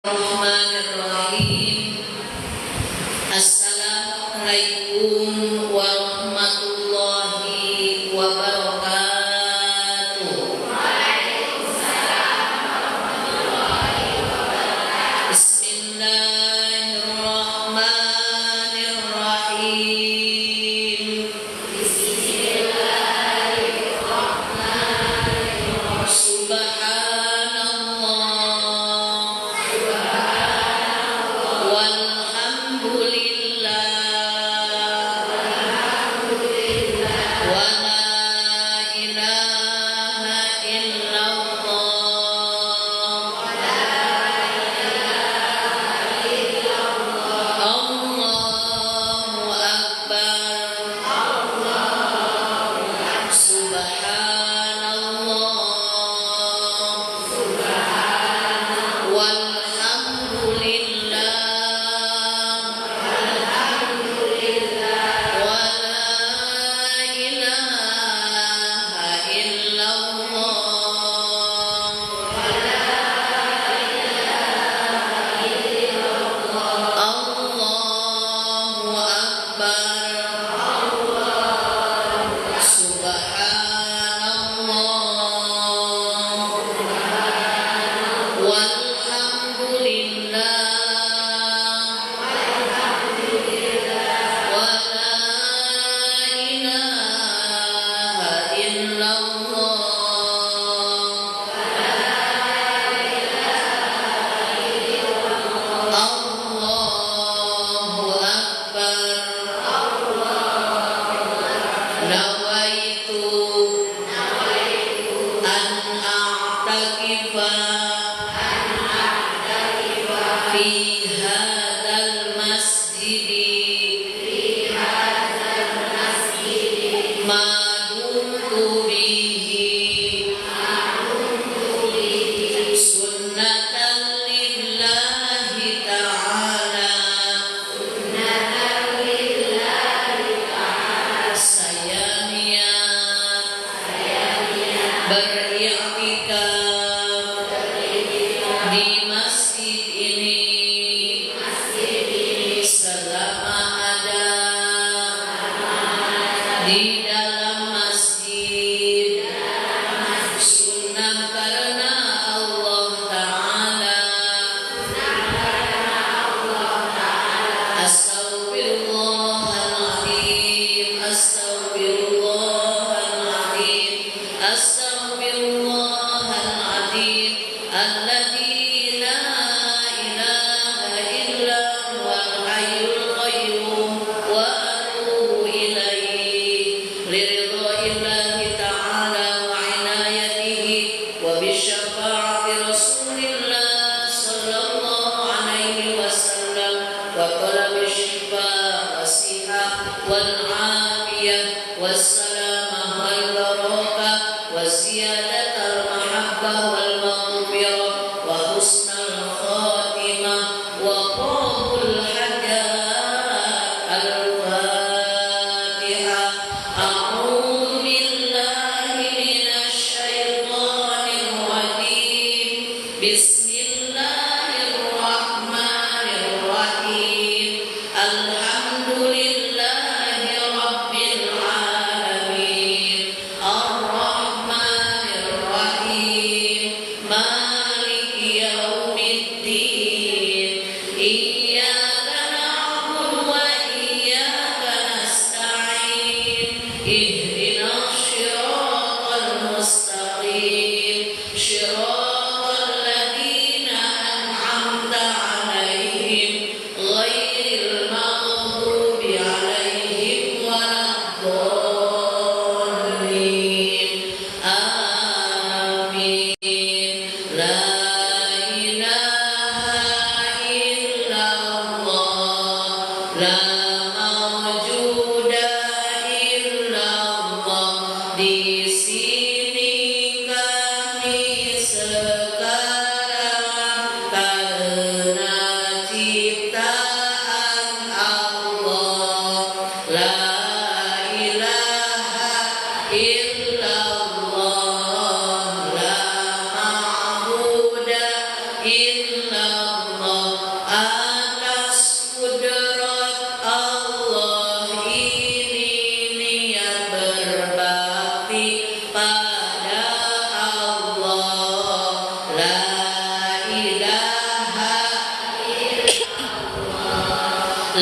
Bismillahirrahmanirrahim. Assalamualaikum warahmatullahi wabarakatuh. Bismillahirrahmanirrahim. Astaghfirullahaladzim alladzi la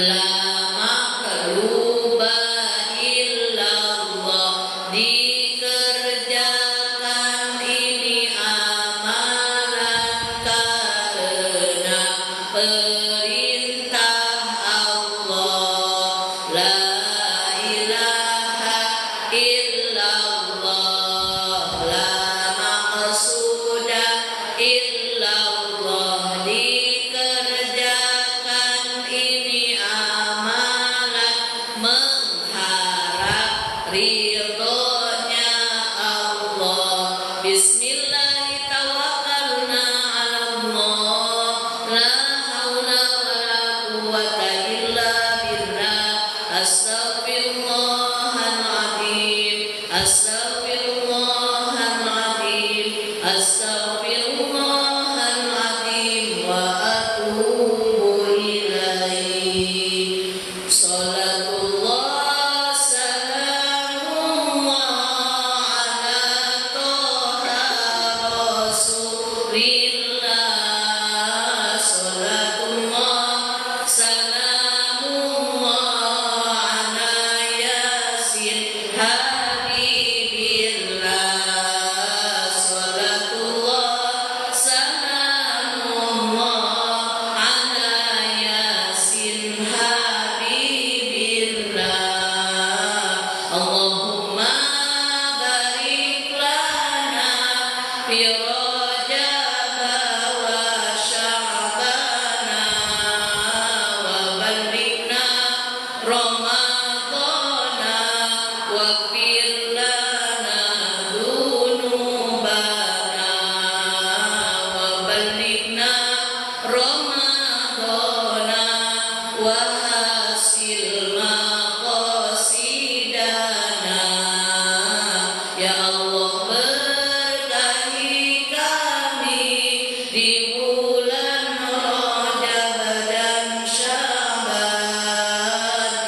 la maqluba illallah, dikerjakan ini amalan karena perintah Allah. La ilaha illallah, la maqsuda illallah, dikerjakan ini amalan mengharap ridhonya Allah. Bismillah tawakkalna 'alallah, la haula wala quwwata illa billah. Astaghfirullahaladzim, astaghfirullahaladzim, astaghfirullahaladzim wa atubu ilaih. Salatullah salamullah ala toha rasulillah. Salatullah salamullah ala yasin habibillah. Salatullah salamullah ala yasin habibillah. Allahumma barik lana fi Rajab wa Sya'bana wa ballighna Ramadana waghfir lana dzunubana wa ballighna Ramadana wa hasil maqasidana. Ya Allah, berkahi kami di bulan Rajab dan Sya'ban.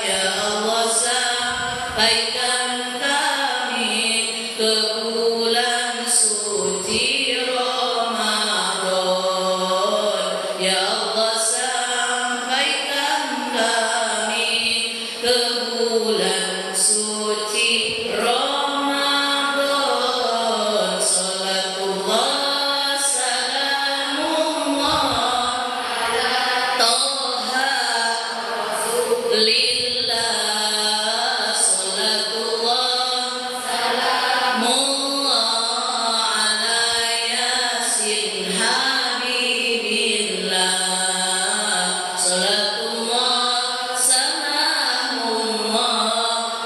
Ya Allah, sampaikan kami ke bulan suci Ramadan. Ya Allah, sampaikan kami ke bulan suci Ramadan. Salatullah salamullah ala toha lillah. Salatullah salamullah ala yasin habibillah. Salatullah salamullah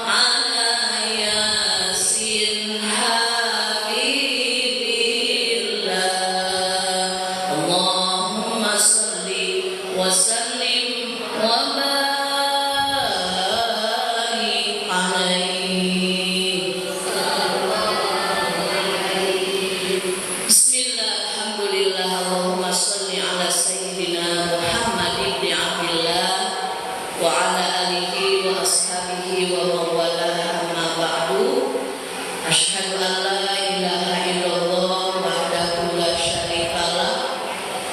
ala yasin habibillah. Allahumma salli wa sallim wa barik alaihi. Bismillah, alhamdulillah, Allahumma salli ala sayyidina Muhammad ibn Abdillah wa ala alihi wa ashabihi wa man walaha, amma ba'du. Asyhadu an la ilaha illallah wahdahu la syarikalah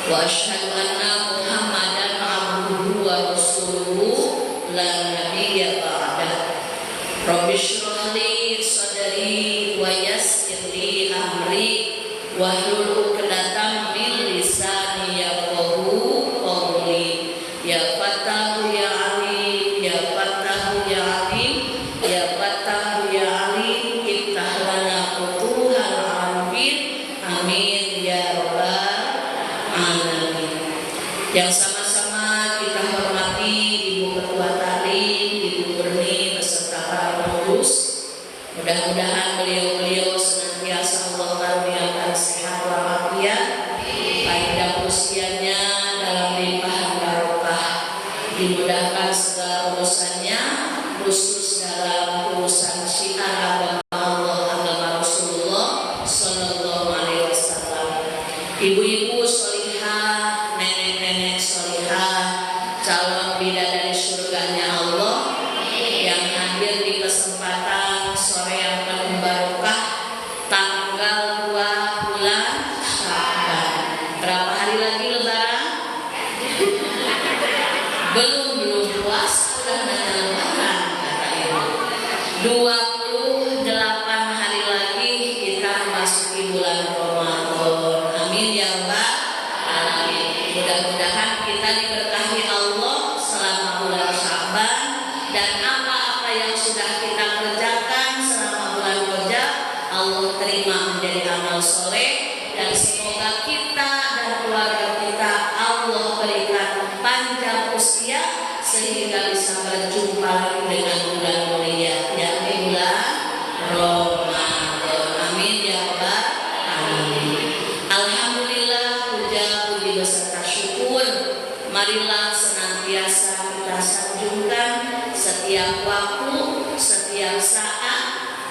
wa asyhadu anna Muhammadan abduhu wa rasuluhu la nabiyya ba'dah. Rabbi shrah li sadri wa yassir li amri wahlul 'uqdatam min lisani yafqahu qawli. Ya Fattahu ya Alim, ya Fattahu ya Alim, ya Fattahu ya Alim, iftah lana futuhal arifin. Amin ya rabbal alamin. Yang sama-sama kita hormati Ibu Ketua Talim, Ibu Berni beserta para pengurus. Mudah-mudahan beliau-beliau senantiasa Allah karuniakan sehat walafiat, panjang usianya dalam limpahan barokah, dimudahkan segala urusannya, khusus dalam urusan syiar agama Allah, agama Rasulullah Sallallahu Alaihi Wasallam. Ibu-ibu solihah, nenek-nenek solihah soleh, dan semoga kita dan keluarga kita Allah berikan panjang usia sehingga bisa berjumpa lagi dengan bulan mulia, yakni bulan Ramadan. Amin ya rabbal alamin. Alhamdulillah, puji beserta syukur marilah senantiasa kita sanjungkan setiap waktu, setiap saat,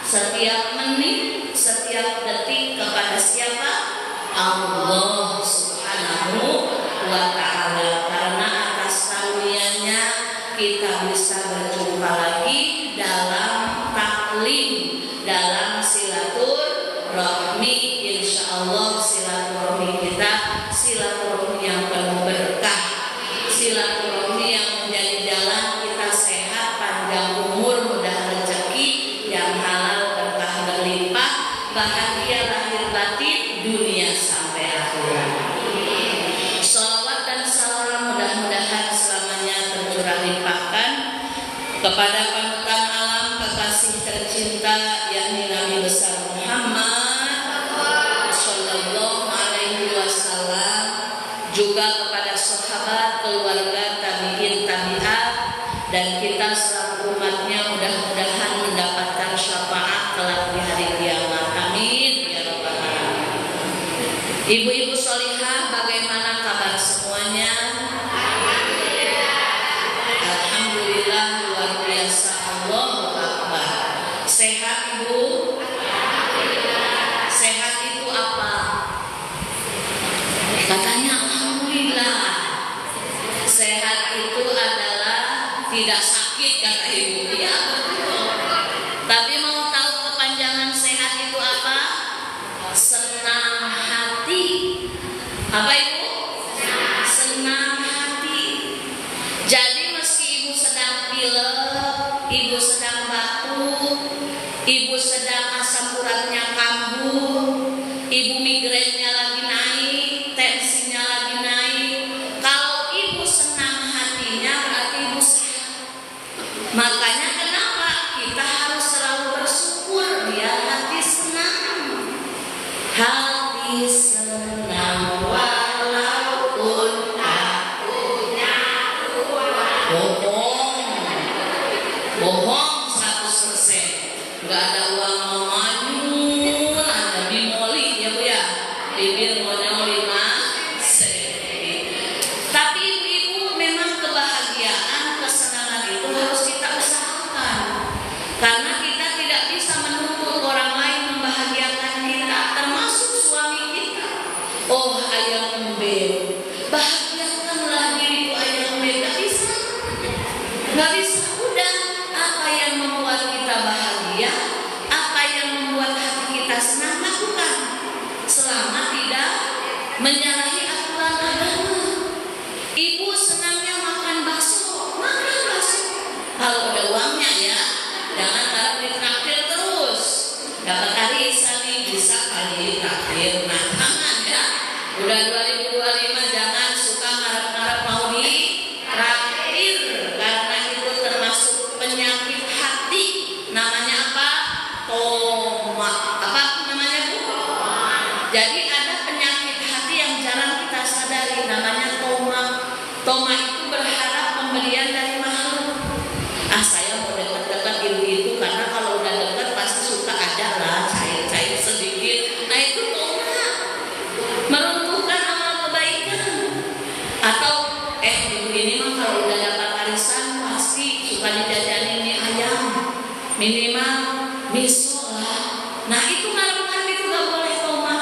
setiap menit, setiap detik kepada siapa? Allah Subhanahu wa ta'ala. Karena atas karunia-Nya kita bisa berjumpa lagi dalam taklim, dalam silaturahmi. Insyaallah silaturahmi kita silaturahmi yang penuh berkah, silaturahmi yang menjadi jalan kita sehat, panjang umur, mudah rezeki yang halal, berkah berlimpah, bahagia lahir batin, dunia sampai akhirat. Shalawat dan salam mudah-mudahan selamanya tercurah limpahkan kepada panutan alam, kekasih tercinta yakni Nabi besar Muhammad sallallahu alaihi wasallam, juga kepada sahabat, keluarga, tabi'in, tabi'at, dan kita selaku umatnya mudah-mudahan mendapatkan syafaat kelak di hari kiamat. Amin ya rabbal alamin. Ibu-ibu sholihah, bagaimana kabar semuanya? Alhamdulillah, luar biasa, Allahu akbar. Sehat ibu? Sehat itu apa? Katanya alhamdulillah. Sehat itu adalah tidak sakit, kata ibu. Ya betul. Tapi mau tahu kepanjangan sehat itu apa? Senang hati. Apa ibu? Senang hati. Jadi meski ibu sedang pilek, ibu sedang batuk, ibu sedang asam uratnya kambuh, ibu migrennya lagi naik, tensinya lagi naik, kalau ibu senang hatinya berarti ibu sehat. Makanya kenapa kita harus selalu bersyukur biar hati senang. Hati senang walaupun tak punya uang. Bohong 100%. Gak ada uang mau manyun, ada bimoli ya bu ya, bibir monyol 5 sen. Tapi ibu-ibu memang kebahagiaan, kesenangan itu harus kita usahakan. Karena kita tidak bisa menuntut orang lain membahagiakan kita, termasuk suami kita. Oh ayah embel, bahagiakanlah diriku ayah embel. Gak bisa, gak bisa. Udah, apa yang membuat kita bahagia, apa yang membuat hati kita senang, lakukan selama tidak menyalahi aturan agama. Ibu senangnya makan bakso, makan bakso kalau ada uangnya ya, jangan harus ditraktir terus. Dapat arisan nih bisa kali traktir, nah jangan ya. Udah 2025 jangan suka ngarep-ngarep mau ditraktir, karena itu termasuk penyakit hati. Namanya apa? Toma. Apa namanya bu? Jadi ada penyakit hati yang jarang kita sadari, namanya toma. Toma itu berharap pemberian dari makhluk. Ah saya mau dekat-dekat ibu itu karena kalau udah dekat pasti suka ada lah cair-cair sedikit. Nah itu toma, meruntuhkan amal kebaikan. Atau ibu ini mah kalau udah dapat arisan pasti suka dijajanin mie ayam, minimal miso lah. Nah itu ngarep-ngarep itu gak boleh toma.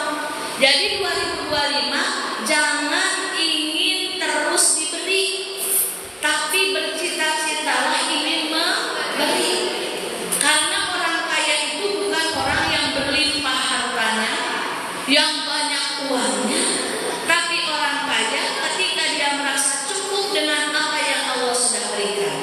Jadi 2025 jangan ingin terus diberi, tapi bercita-citalah ingin memberi. Karena orang kaya itu bukan orang yang berlimpah hartanya, yang banyak uangnya, tapi orang kaya ketika dia merasa cukup dengan apa yang Allah sudah berikan,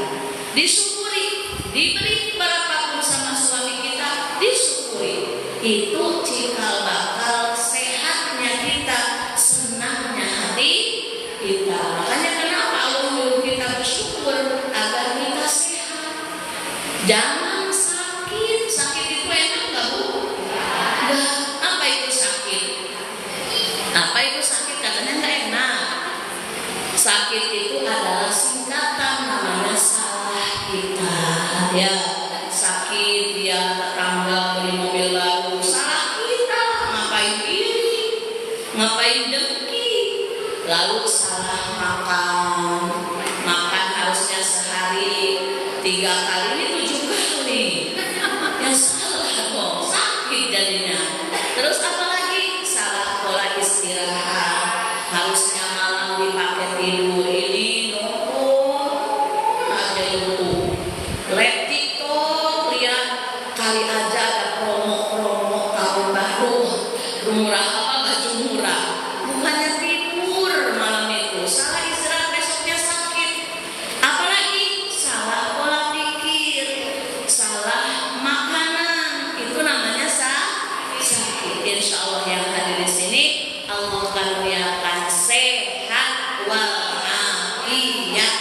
disyukuri, diberi berapapun sama suami kita, disyukuri. Itu cikal bakal sehatnya kita, senangnya hati kita. Makanya kenapa Allah menyuruh kita bersyukur agar kita sehat. Jangan sakit. Sakit itu enak gak bu? Gak. Apa itu sakit? Sakit itu adalah singkatan, namanya salah kita. Ya, sakit dia tetangga beli mobil baru, salah kita. Ngapain iri, ngapain dengki. Lalu salah makan, makan harusnya sehari 3 kali, ini 7 kali. Ya salah dong, sakit jadinya. Terus apalagi salah pola istirahat, harusnya malam dipakai tidur, ini nongkrong aja itu. Lihat TikTok, lihat kali aja ada promo tahun baru, murah apa, baju murah. Bukannya tidur malam itu, salah istirahat, besoknya sakit. Apalagi salah pola pikir, salah makanan, itu namanya sakit. Insya Allah yang hadir di sini Allah akan melihatkan sehat walafiat,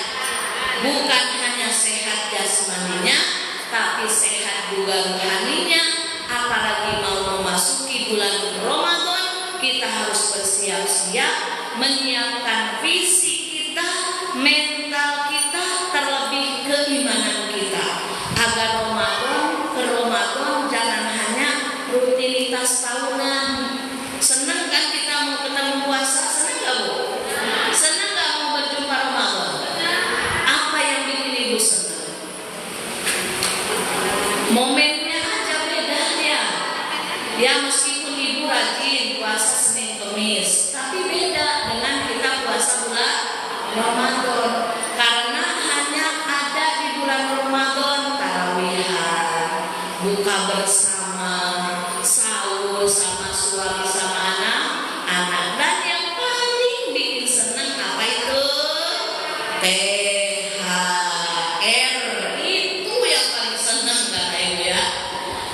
bukan hanya sehat jasmaninya, tapi sehat juga rohaninya. Apalagi mau memasuki bulan Ramadan, kita harus bersiap-siap menyiapkan fisik kita, mental kita, terlebih keimanan kita, agar Ramadan jangan hanya rutinitas tahunan. Senang kan kita mau ketemu puasa? Senang gak Bu? Senang gak mau berjumpa Ramadan? Apa yang bikin Ibu senang? Momennya aja beda ya. Ya meskipun Ibu rajin puasa Senin Kemis, tapi beda dengan kita puasa bulan Ramadan. Karena hanya ada di bulan Ramadan tarawihan, buka bersama, sahur sama suami sama anak-anak. Dan yang paling bikin senang apa itu? THR. Itu yang paling senang kan Ibu ya.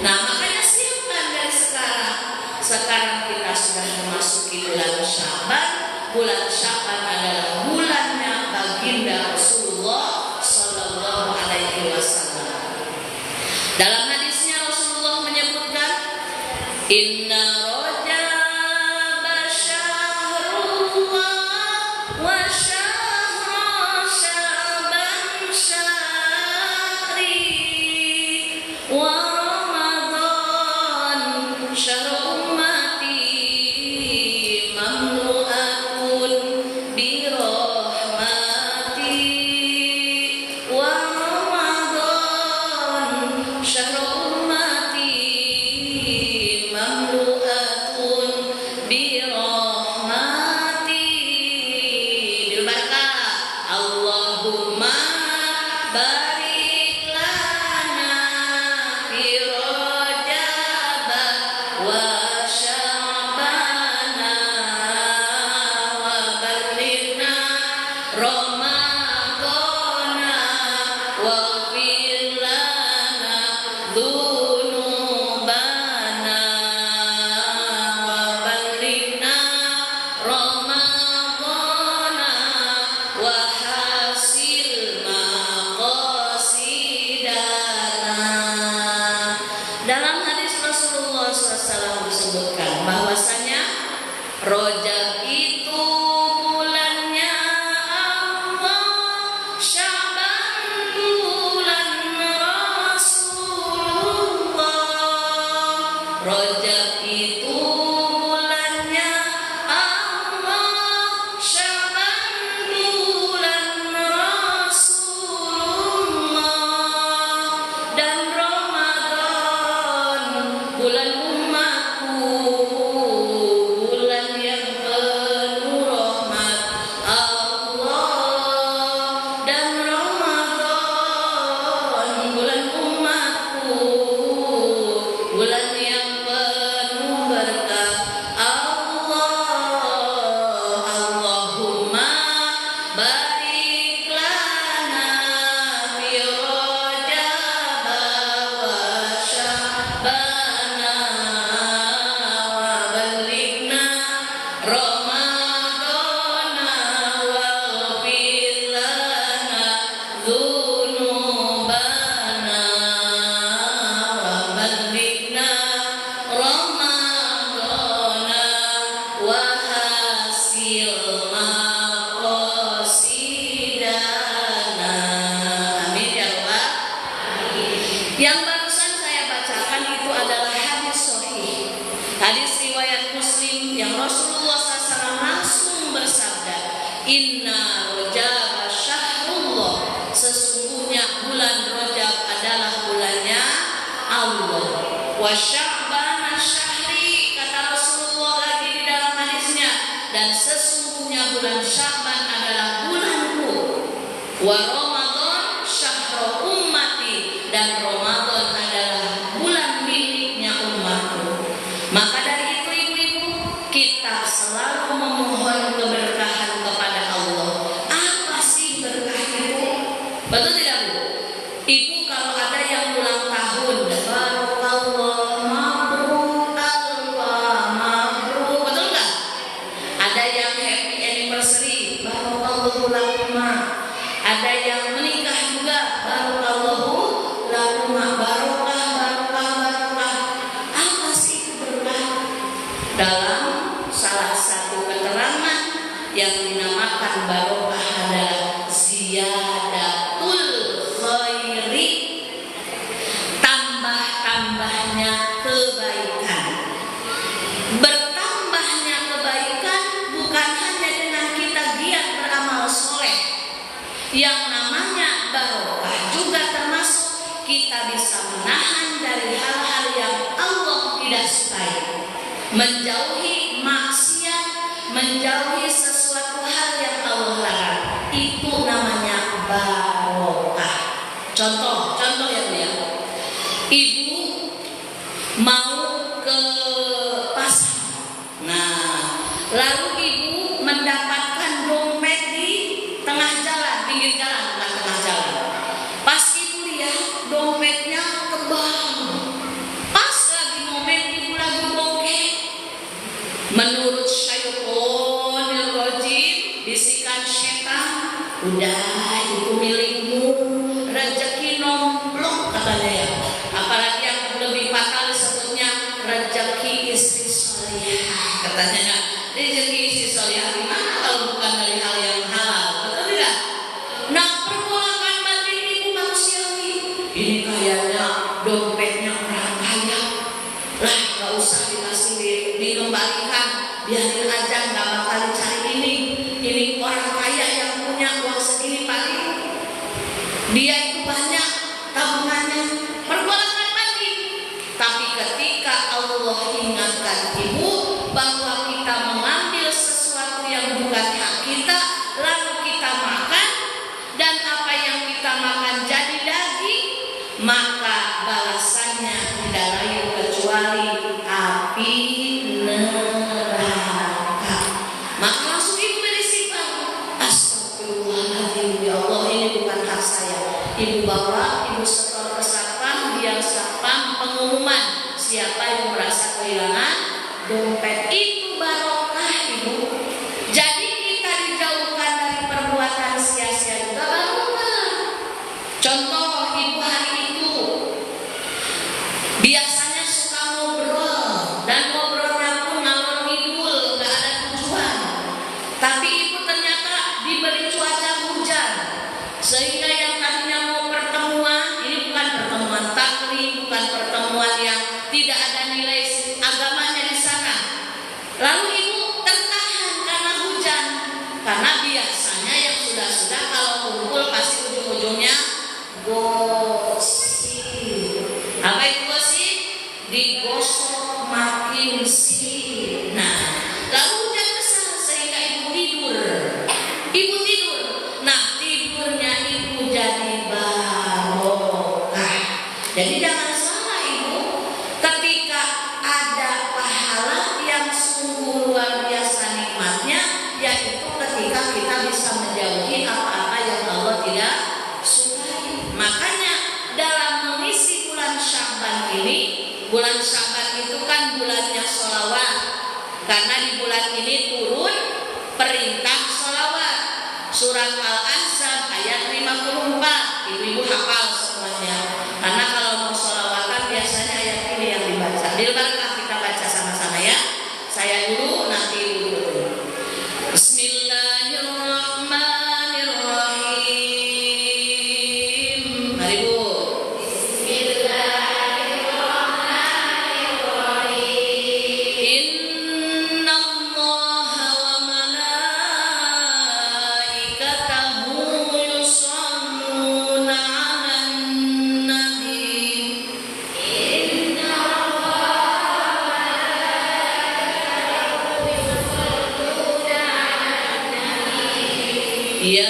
Nah makanya siapkan dari sekarang. Sekarang kita sudah memasuki bulan Syaban. Bulan Syaban adalah bulannya baginda Rasulullah Sallallahu Alaihi Wasallam. Dalam hadisnya Rasulullah menyebutkan, Inna Rajaba syahrullah wa syahra Syaban syahri wa Ramadan syahru ummati mamnu'atun bi rahmati wa Ramadan syahru ummati mamlu'atun bi rahmati bil barakah. Allahumma barik lana fi Rajab wa Sya'bana wa balighna Ramadana wa fir lana dzunubana wa balighna Ramadana wa hasil maqasidana. Dalam hadis Rasulullah SAW disebutkan bahwasanya Rajab itu bulannya Allah, Syaban bulan Rasulullah. Rajab itu bulannya Allah, Syaban bulan Rasulullah, dan Ramadan bulan umatku, bulan yang Wa Ramadan syahrul ummati, dan Ramadan adalah bulan miliknya umatku. Maka dari itu ibu-ibu, kita selalu memohon keberkahan kepada Allah. Apa sih berkah itu? Betul tidak Bu? Ibu kalau ada yang ulang tahun, barakallah, mabruk, Allah, mabruk, betul nggak? Ada yang happy anniversary, barakallahu lakuma. Ada yang menikah juga, barakallahu lakuma, barokah, barokah, barokah. Apa sih itu berkah? Dalam salah satu keterangan yang dinamakan barokah adalah ziyadatul khairi, tambah-tambahnya kebaikan. Bertambahnya kebaikan bukan hanya dengan kita giat beramal soleh. Yang namanya barokah juga termasuk kita bisa menahan dari hal-hal yang Allah tidak sukai, menjauhi maksiat, menjauhi sesuatu hal yang Allah larang. Itu namanya barokah. Contoh ya Bu ya. Ibu mau ke pasar. Nah, lalu ibu mendapatkan dompet di tengah jalan, pinggir jalan, bukan tengah jalan. Pas ibu lihat dompetnya kebang. Pas lagi momen ibu lagi bokeh. Menurut syaitonil rajim, bisikan setan, udah itu milikmu, rezeki nomplok katanya ya. Apalagi yang lebih fatal disebutnya rezeki istri solihah katanya. Rezeki istri solihah gimana kalau bukan dari hal yang halal, betul tidak? Nah, pergolakan batin ibu manusiawi. Ini kayaknya dompetnya orang kaya. Lah, gak usah dikasih dikembalikan, biarin aja, gak bakal dicari ini. Ini orang kaya yang punya uang segini, paling dia itu banyak tabungannya. Pergolakan batin. Tapi ketika Allah ingatkan ibu bahwa kita mengambil sesuatu yang bukan hak kita, lalu kita makan, dan apa yang kita makan jadi daging, maka balasannya tidak lain kecuali api neraka. Maka langsung ibu beristighfar, astagfirullahaladzim, ya Allah, ini bukan hak saya. Ibu bawa, ibu setor ke satpam, biar satpam pengumuman siapa yang merasa kehilangan dompet. Itu barokah ibu. Jadi kita dijauhkan dari perbuatan sia-sia juga barokah. Contoh ibu hari itu biasanya suka ngobrol, dan ngobrolnya pun ngalor ngidul, gak ada tujuan. Tapi ibu ternyata diberi cuaca hujan, sehingga yang tadinya mau pertemuan, ini bukan pertemuan taklim, bukan pertemuan yang tidak ada nilai agamanya di sana. Lalu ibu tertahan karena hujan, karena biasanya yang sudah-sudah kalau kumpul pasti ujung-ujungnya gosip. Apa itu gosip? Digosok makin sih. Nah, lalu hujan besar sehingga ibu tidur. Ibu tidur. Nah, tidurnya ibu jadi barokah. Jadi jangan salah ibu, ketika ada pahala yang sungguh luar biasa nikmatnya, yaitu ketika kita bisa menjauhi apa-apa yang Allah tidak sukai. Makanya dalam mengisi bulan Sya'ban ini, bulan Sya'ban itu kan bulannya sholawat, karena di bulan ini turun perintah sholawat. Surat Al-Ahzab ayat 54, ibu-ibu hafal semuanya. Karena kalau mau sholawatan biasanya ayat ini yang dibaca. Dilbarkah kita baca sama-sama ya. Saya dulu, nanti ibu dulu. Bismillahirrahmanirrahim. Mari Bu. Innallaha wa malaikatahu yusholluna 'alan nabi. Ya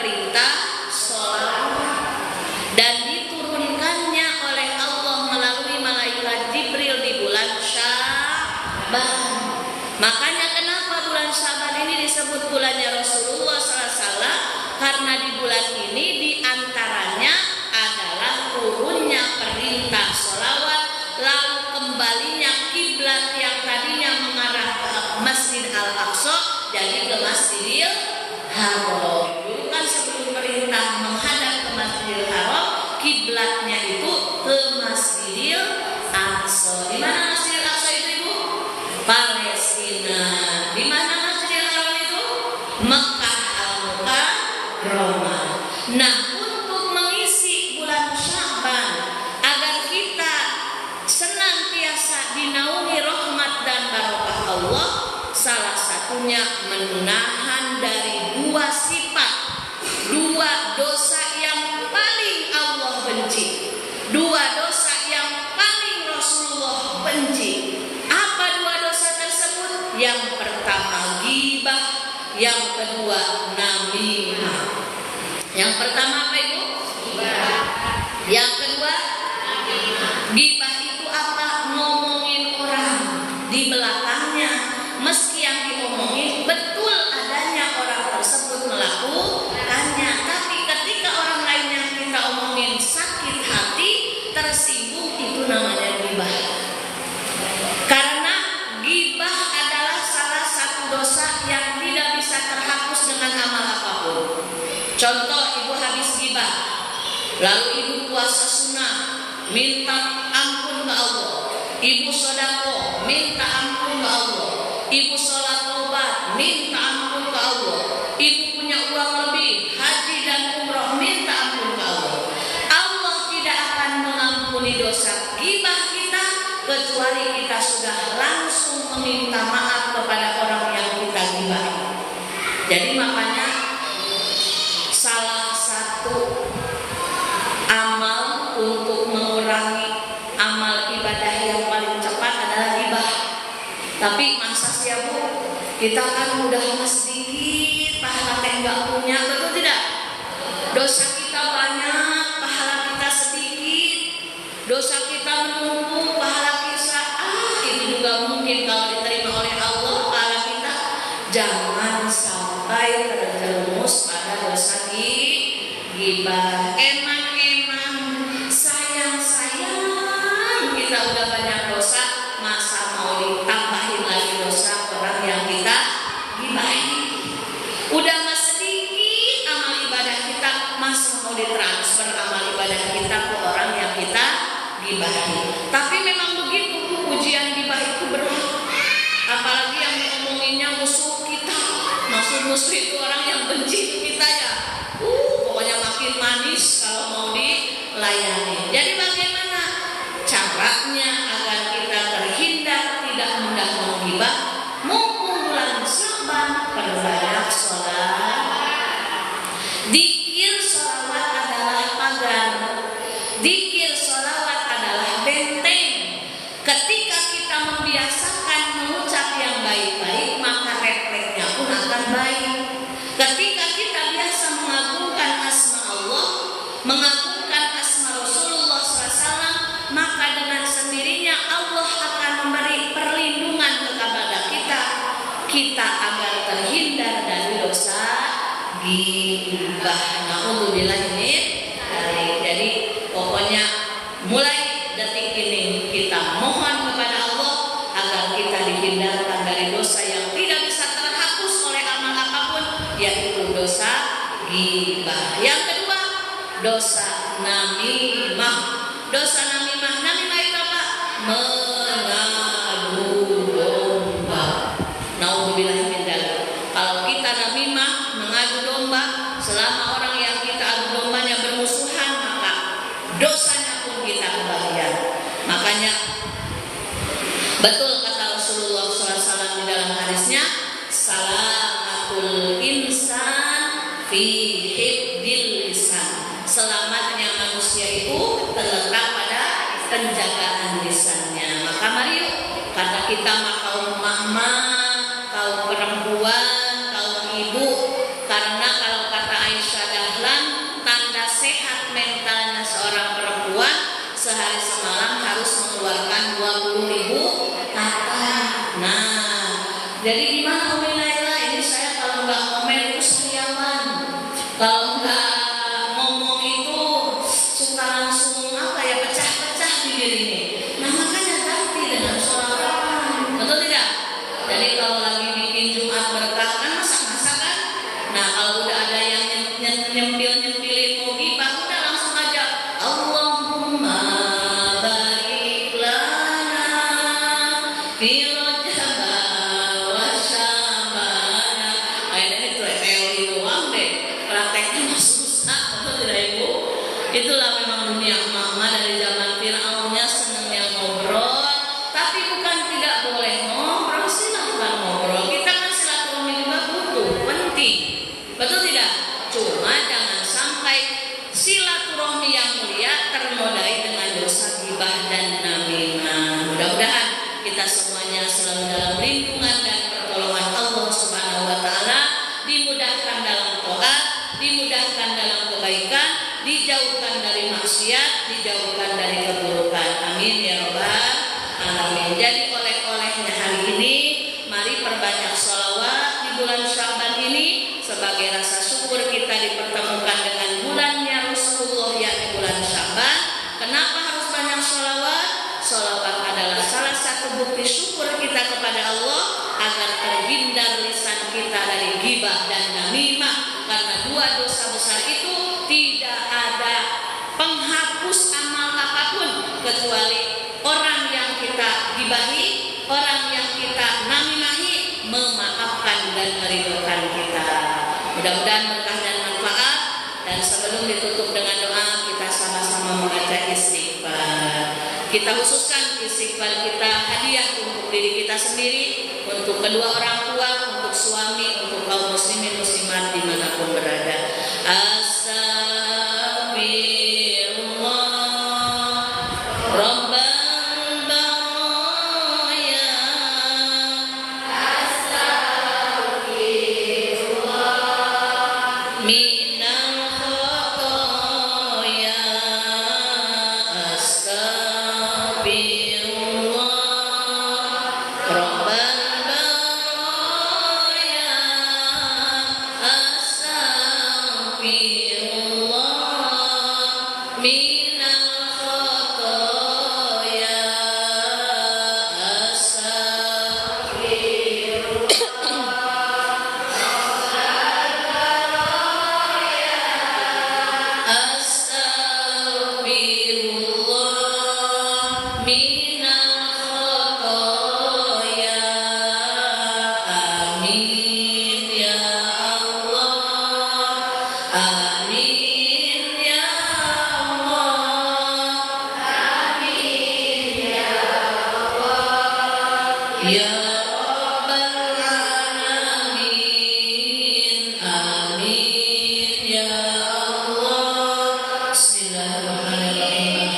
perintah sholawat dan diturunkannya oleh Allah melalui malaikat Jibril di bulan Syaban. Makanya kenapa bulan Syaban ini disebut bulannya Rasulullah SAW? Karena di bulan ini diantaranya adalah turunnya perintah sholawat, lalu kembalinya kiblat yang tadinya mengarah ke Masjid Al-Aqsa jadi ke Masjidil Haram. Dulu kan sebelum perintah menghadap ke Masjidil Haram, kiblatnya itu ke Masjidil Aqsa. Di mana Masjidil Aqsa itu Ibu? Palestina. Di mana Masjidil Haram itu? Mekah Al-Mukarramah. Nah, untuk mengisi bulan Syaban agar kita senantiasa dinaungi rahmat dan barokah Allah, salah satunya menahan dari dua sifat, dua dosa yang paling Allah benci, dua dosa yang paling Rasulullah benci. Apa dua dosa tersebut? Yang pertama ghibah, yang kedua namimah. Yang pertama apa Ibu? Ghibah. Yang kedua namimah. Ghibah itu apa? Ngomongin orang di belakangnya, meski yang diomongin betul adanya orang tersebut melakukannya, tapi ketika orang lain yang kita omongin sakit hati, tersinggung, itu namanya ghibah. Karena ghibah adalah salah satu dosa yang tidak bisa terhapus dengan amal apapun. Contoh, Ibu habis ghibah, lalu Ibu puasa sunnah, minta ampun ke Allah. Ibu sedekah, minta ampun ke Allah. Ibu sholat taubat, minta ampun ke Allah. Ibu punya uang lebih, haji dan umroh, minta ampun ke Allah. Allah tidak akan mengampuni dosa ghibah kita kecuali kita sudah langsung meminta maaf kepada orang yang kita ghibahi. Jadi makanya salah satu amal untuk mengurangi amal ibadah yang paling cepat adalah ghibah. Tapi masa sih ya Bu, kita kan udah sedikit, pahala teh nggak punya, betul tidak? Dosa kita banyak, pahala kita sedikit. Dosa kita menumpuk, pahala kita itu juga mungkin kalau diterima oleh Allah pahala kita. Jangan sampai terjerumus pada dosa ghibah. Emang sayang kita udah banyak dosa, masa mau ditambahin lagi dosa orang yang kita gibahi? Udah mas sedikit amal ibadah kita, masa mau ditransfer amal ibadah kita ke orang yang kita gibahi? Tapi memang begitu Bu, ujian gibah itu berat. Apalagi yang ngomonginnya musuh kita. Maksud musuh itu orang yang benci kita ya. Pokoknya makin manis kalau mau dilayani. Jadi bagaimana caranya agar kita terhindar tidak mudah menggibah? Mumpung bulan Syaban, perbanyak sholat. Dikir sholawat adalah pagar. Dikir sholawat adalah benteng. Ketika kita membiasakan mengucap yang baik-baik, maka refleksnya pun akan baik. Ketika kita biasa mengagungkan asma Allah, mengagungkan asma Rasulullah SAW, maka dengan sendirinya Allah akan memberi perlindungan kepada kita agar terhindar dari dosa ghibah. Na'udzubillah ini. Jadi pokoknya mulai detik ini kita mohon kepada Allah agar kita dihindarkan dari dosa yang tidak bisa terhapus oleh amal apapun, yaitu dosa ghibah. Yang kedua, dosa namimah. Dosa namimah itu apa? Mengadu domba. Naudzubillah min dzalik. Kalau kita namimah, mengadu domba, selama orang yang kita adu dombanya bermusuhan, maka dosanya pun kita kebagian. Makanya betul kata Rasulullah SAW di dalam hadisnya, salamatul insan fi hifdil lisan. Selamatnya manusia itu terletak pada penjagaan lisannya. Maka mari kata kita kaum mama, kaum perempuan, kaum ibu, karena kalau kata Aisyah sehari semalam harus mengeluarkan 20.000 kata. Nah, jadi gimana Umi Naila? Ini saya kalau nggak ngomel itu seniawan, kalau nggak ngomong itu suka langsung pecah-pecah bibir ini. Nah makanya ganti dengan sholawat, betul tidak? Jadi kalau lagi bikin Jumat berkah kan masak-masak kan? Nah kalau udah ada yang nyempil-nyempilin mau gibah, udah langsung aja Allahumma barik lana fi Rajab wa Sya'ban. Akhirnya itu teori doang deh, prakteknya mah susah, betul tidak Ibu? Itulah memang dunia mama dari zaman Fir'aunnya senangnya ngobrol, tapi bukan tidak boleh ngobrol, silahkan ngobrol. Kita kan silaturahmi juga butuh, penting, betul tidak? Cuma jangan sampai silaturahmi yang mulia ternodai dengan dosa gibah dan namimah. Mudah-mudahan kita semuanya selalu dalam lindungan dan pertolongan Allah Subhanahu wa taala, dimudahkan dalam taat, dimudahkan dalam kebaikan, dijauhkan dari maksiat, dijauhkan dari keburukan. Amin ya rabbal alamin. Jadi oleh-olehnya hari ini, mari perbanyak sholawat di bulan Sya'ban ini sebagai rasa syukur kita dipertemukan dengan bulannya Rasulullah, yakni bulan Sya'ban. Kenapa harus banyak sholawat? Sholawat adalah salah satu bukti syukur kita kepada Allah agar terhindar lisan kita dari ghibah dan namimah, karena dua dosa besar itu tidak ada penghapus amal apapun kecuali orang yang kita ghibahi, orang yang kita namimahi memaafkan dan merindukan kita. Mudah-mudahan berkah dan manfaat. Dan sebelum ditutup dengan doa, kita sama-sama membaca istighfar. Kita khususkan istighfar kita hadiah untuk diri kita sendiri, untuk kedua orang tua, untuk suami, untuk kaum muslimin muslimat dimanapun berada. Astagfirullah Rabbal baraya. Astagfirullah minal khotoya. Astagfirullah Rabbal baraya. Astagfirullah minal khotoya. Astagfirullah minal khotoya. Amin ya Allah. Amin ya Allah. Amin ya Allah. Ya Rabbal alamin. Amin ya Allah. Bismillahirrahmanirrahim.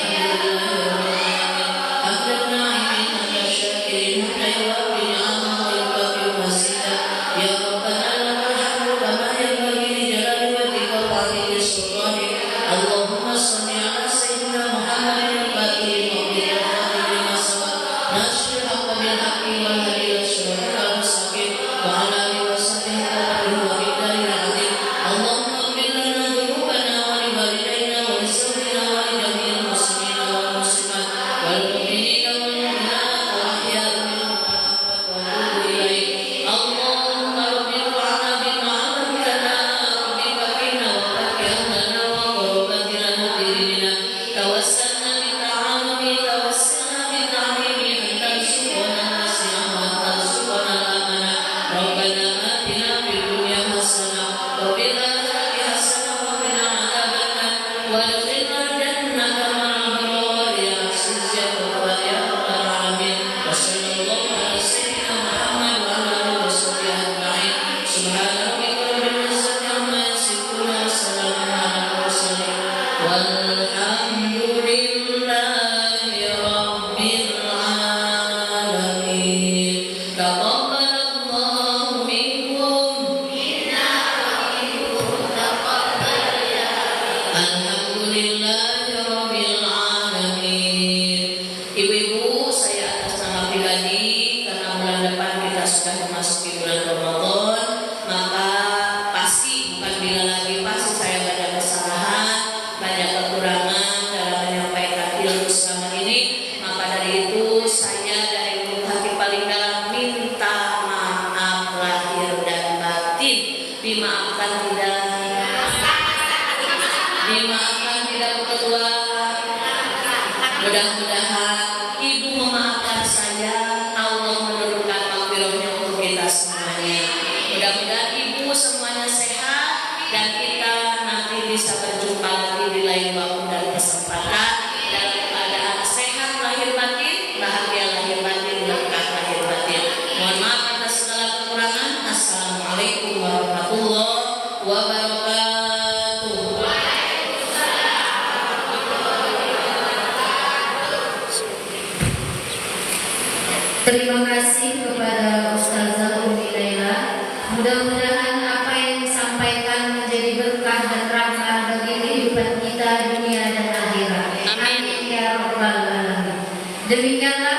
Alhamdulillahirrahmanirrahim. Hamdan syakirin yuwafi ni'amahu wa yukafi masidah. Ya Rabbana lakal hamdu kama yanbaghi li jalali wajhika wa 'azimi sultanik. Allahumma shalli ala sayyidina Muhammadin al-fatih mu'min al-fatih lima sabaq nasrul haqq bil haqqi wal hadi ila siratal mustaqim wa ala alihi wa sahbihi wa bihi azim. Allahumma ighfir lana dhunubana wa li walidayna wa li sawina wa li jami'il muslimina wal muslimat wal mu'minina wal mu'minat wal ahya'i minhum wal amwat wa atubu ilaik. Allahumma rabbi wa'ana bima 'allamtana rabbi fakina wa fakihna wa qurbatina mudirina tawassalna bi ta'alumi tawassalna bi ta'limi anta subhana nasi'a wa anta subhana amana. Rabbana atina fid dunya hasanah wa fil akhirati hasanah wa qina adzabannar wa adkhilna al-jannata ma'al abrar ya aziz ya ghaffar ya rabbal alamin. Wa sallallahu ala sayyidina Muhammad wa ala alihi wa sahbihi ajma'in. Subhana rabbika rabbil izzati amma yasifun wa salamun alal mursalin walhamdulillahi rabbil alamin. Taqabbalallahu minkum. Alhamdulillahi rabbil alamin. saya banyak kesalahan, banyak kekurangan dalam menyampaikan ilmu selama ini. Maka dari itu saya dari lubuk hati paling dalam minta maaf lahir dan batin. Dimaafkan tidak? Dimaafkan tidak Bu Ketua? Mudah-mudahan Ibu memaafkan saya, Allah menurunkan maghfirahnya untuk kita semuanya. Mudah-mudahan Ibu semuanya sehat dan kita nanti bisa berjumpa lagi di lain waktu dan kesempatan dalam keadaan sehat lahir batin, bahagia lahir batin, berkah lahir batin. Mohon maaf atas segala kekurangan. Assalamualaikum warahmatullahi wabarakatuh. Terima kasih kepada Ustazah Umi Laila. Mudah-mudahan apa yang disampaikan menjadi berkah dan rahmat bagi kehidupan kita dunia dan akhirat. Amin ya rabbal alamin. Demikianlah